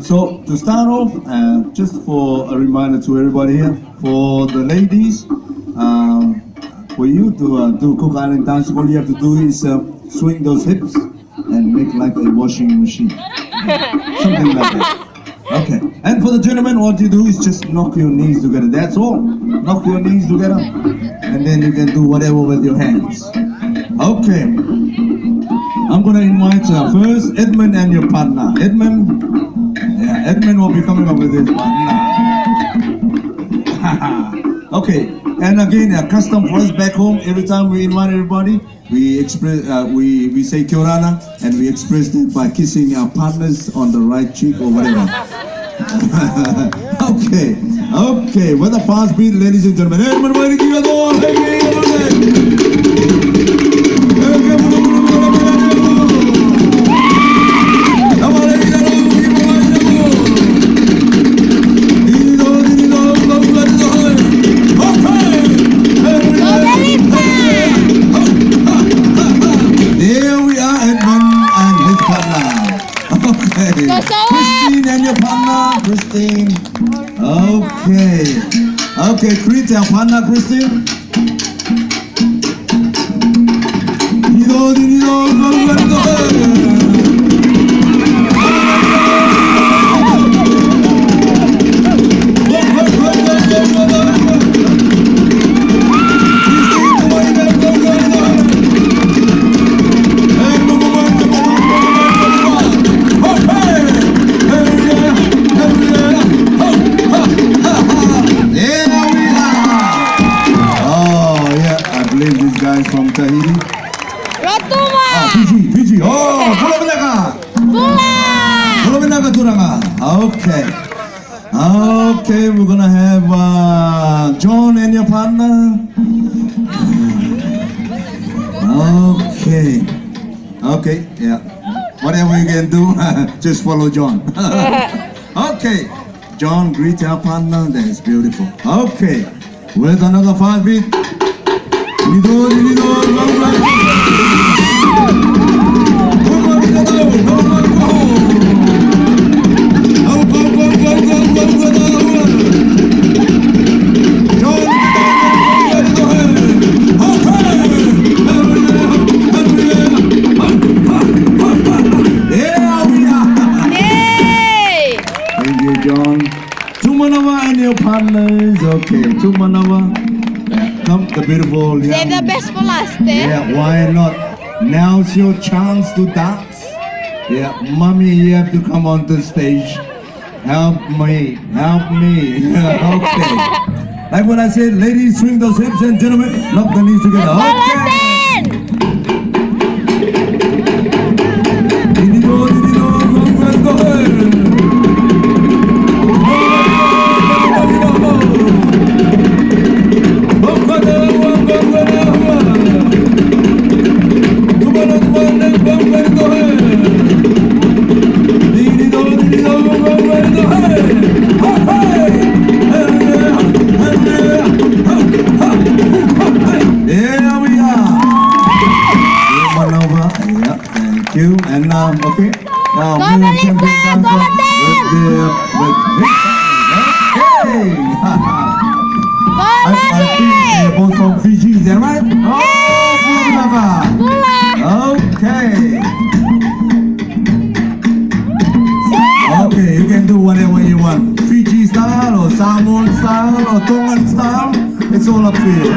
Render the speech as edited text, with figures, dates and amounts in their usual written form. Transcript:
So to start off, just for a reminder to everybody here, for the ladies, for you to do Cook Island dance, all you have to do is swing those hips and make like a washing machine, something like that. Okay. And for the gentlemen, what you do is just knock your knees together. That's all. Knock your knees together, and then you can do whatever with your hands. Okay. I'm gonna invite first Edmund and your partner. Edmund will be coming up with his partner. Okay, and again, a custom for us back home. Every time we invite everybody, we express, we say Kia ora, and we express it by kissing our partners on the right cheek or whatever. Okay, with a fast beat, ladies and gentlemen. Edmund, wait, give it all. Christine and your partner, Christine. Okay, greet our partner, Christine. Guys from Tahiti. Fiji. Oh, Pulau Binaga Turanga. Okay, we're gonna have John and your partner. Okay, yeah. Whatever you can do, just follow John. Okay, John, greet your partner. That's beautiful. Okay, with another 5 beat. And your partners, okay, come the beautiful. Save the best for last, eh? Yeah, why not? Now's your chance to dance. Yeah, mommy, you have to come on the stage. Help me. Okay. Like what I said, ladies, swing those hips, and gentlemen, lock the knees together. Okay. And okay, now we champion dancer I think they're both from Fiji, is that right? Okay, you can do whatever you want. Fiji style or Samoan style or Tongan style, it's all up to you.